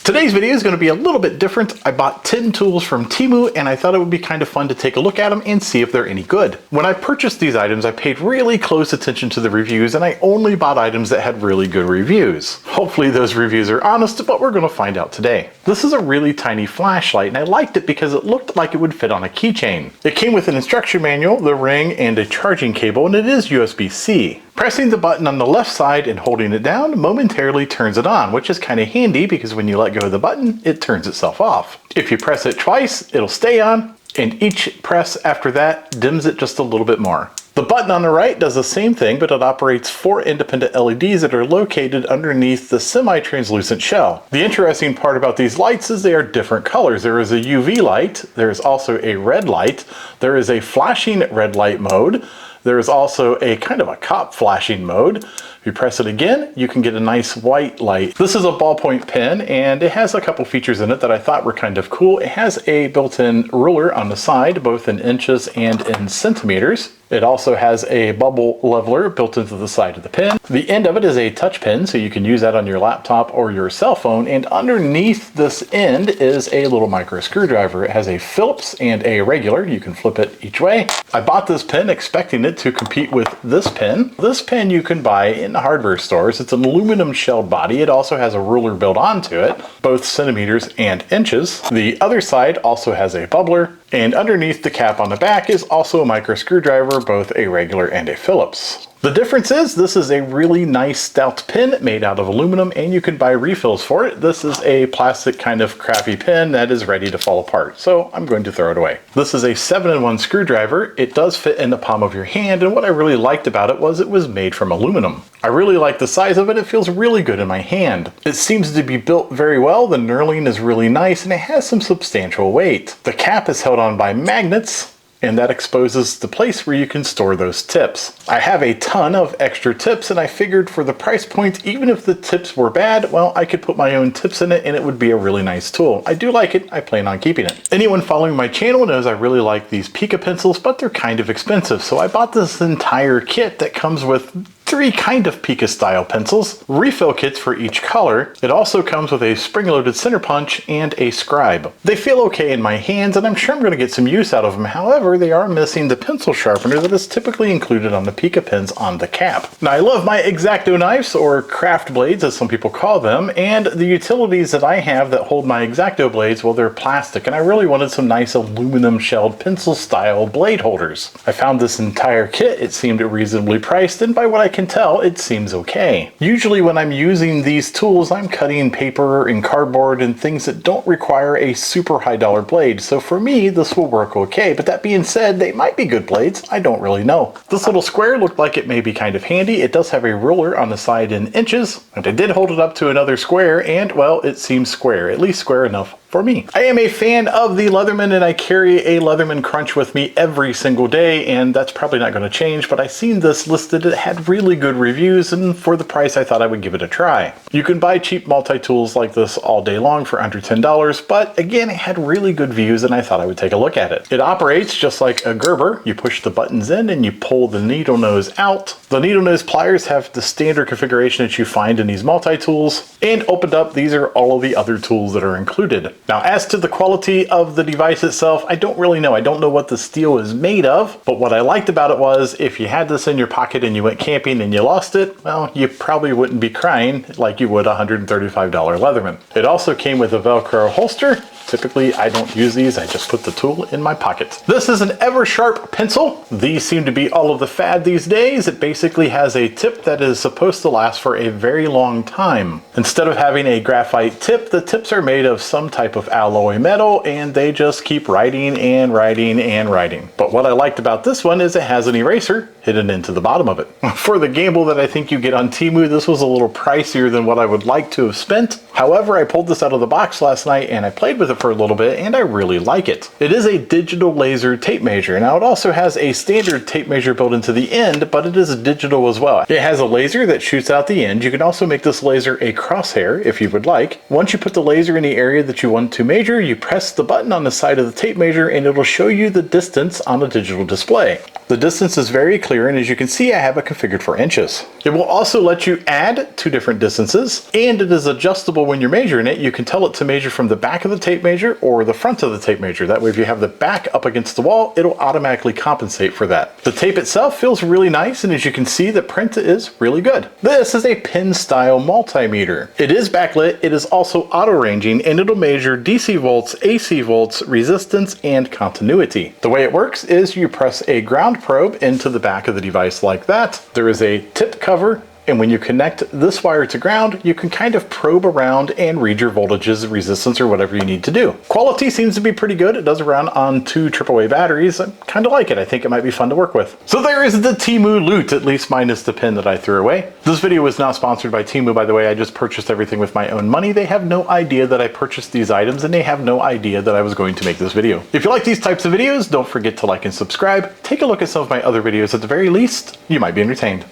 Today's video is going to be a little bit different. I bought 10 tools from Temu and I thought it would be kind of fun to take a look at them and see if they're any good. When I purchased these items, I paid really close attention to the reviews and I only bought items that had really good reviews. Hopefully those reviews are honest, but we're going to find out today. This is a really tiny flashlight and I liked it because it looked like it would fit on a keychain. It came with an instruction manual, the ring, and a charging cable, and it is USB-C. Pressing the button on the left side and holding it down momentarily turns it on, which is kind of handy because when you let go of the button, it turns itself off. If you press it twice, it'll stay on, and each press after that dims it just a little bit more. The button on the right does the same thing, but it operates 4 independent LEDs that are located underneath the semi-translucent shell. The interesting part about these lights is they are different colors. There is a UV light, there is also a red light, there is a flashing red light mode, there is also a kind of a cop flashing mode. If you press it again, you can get a nice white light. This is a ballpoint pen and it has a couple features in it that I thought were kind of cool. It has a built-in ruler on the side, both in inches and in centimeters. It also has a bubble leveler built into the side of the pen. The end of it is a touch pen, so you can use that on your laptop or your cell phone. And underneath this end is a little micro screwdriver. It has a Phillips and a regular. You can flip it each way. I bought this pen expecting it to compete with this pen. This pen you can buy in hardware stores. It's an aluminum shelled body. It also has a ruler built onto it, both centimeters and inches. The other side also has a bubbler. And underneath the cap on the back is also a micro screwdriver, both a regular and a Phillips. The difference is this is a really nice stout pen made out of aluminum and you can buy refills for it. This is a plastic kind of crappy pen that is ready to fall apart, so I'm going to throw it away. This is a 7-in-1 screwdriver. It does fit in the palm of your hand, and what I really liked about it was made from aluminum. I really like the size of it. It feels really good in my hand. It seems to be built very well. The knurling is really nice and it has some substantial weight. The cap is held on by magnets, and that exposes the place where you can store those tips. I have a ton of extra tips and I figured for the price point, even if the tips were bad, well, I could put my own tips in it and it would be a really nice tool. I do like it. I plan on keeping it. Anyone following my channel knows I really like these Pica pencils, but they're kind of expensive. So I bought this entire kit that comes with 3 kind of Pica style pencils, refill kits for each color. It also comes with a spring-loaded center punch and a scribe. They feel okay in my hands and I'm sure I'm going to get some use out of them. However, they are missing the pencil sharpener that is typically included on the Pica pens on the cap. Now I love my X-Acto knives, or craft blades as some people call them, and the utilities that I have that hold my X-Acto blades, well, they're plastic, and I really wanted some nice aluminum shelled pencil style blade holders. I found this entire kit. It seemed reasonably priced, and by what I can tell, it seems okay. Usually when I'm using these tools, I'm cutting paper and cardboard and things that don't require a super high dollar blade, so for me this will work okay. But that being said, they might be good blades. I don't really know. This little square looked like it may be kind of handy. It does have a ruler on the side in inches, and I did hold it up to another square and, well, it seems square, at least square enough for me. I am a fan of the Leatherman and I carry a Leatherman crunch with me every single day, and that's probably not going to change, but I seen this listed. It had really good reviews, and for the price I thought I would give it a try. You can buy cheap multi-tools like this all day long for under $10, but again, it had really good views and I thought I would take a look at it. It operates just like a Gerber. You push the buttons in and you pull the needle nose out. The needle nose pliers have the standard configuration that you find in these multi-tools, and opened up, these are all of the other tools that are included. Now, as to the quality of the device itself, I don't really know. I don't know what the steel is made of, but what I liked about it was if you had this in your pocket and you went camping and you lost it, well, you probably wouldn't be crying like you would a $135 Leatherman. It also came with a Velcro holster. Typically, I don't use these. I just put the tool in my pocket. This is an Eversharp Pencil. These seem to be all of the fad these days. It basically has a tip that is supposed to last for a very long time. Instead of having a graphite tip, the tips are made of some type of alloy metal, and they just keep writing and writing and writing. But what I liked about this one is it has an eraser hidden into the bottom of it. For the gamble that I think you get on Temu, this was a little pricier than what I would like to have spent. However, I pulled this out of the box last night and I played with it for a little bit and I really like it. It is a digital laser tape measure. Now it also has a standard tape measure built into the end, but it is digital as well. It has a laser that shoots out the end. You can also make this laser a crosshair if you would like. Once you put the laser in the area that you want to measure, you press the button on the side of the tape measure and it'll show you the distance on the digital display. The distance is very clear, and as you can see, I have it configured for inches. It will also let you add 2 different distances, and it is adjustable when you're measuring it. You can tell it to measure from the back of the tape measure or the front of the tape measure. That way, if you have the back up against the wall, it'll automatically compensate for that. The tape itself feels really nice, and as you can see, the print is really good. This is a pen style multimeter. It is backlit, it is also auto ranging, and it'll measure DC volts, AC volts, resistance, and continuity. The way it works is you press a ground probe into the back of the device like that. There is a tip cover, and when you connect this wire to ground, you can kind of probe around and read your voltages, resistance, or whatever you need to do. Quality seems to be pretty good. It does run on 2 AAA batteries. I kind of like it. I think it might be fun to work with. So there is the Temu loot, at least minus the pen that I threw away. This video was not sponsored by Temu, by the way. I just purchased everything with my own money. They have no idea that I purchased these items, and they have no idea that I was going to make this video. If you like these types of videos, don't forget to like and subscribe. Take a look at some of my other videos. At the very least, you might be entertained.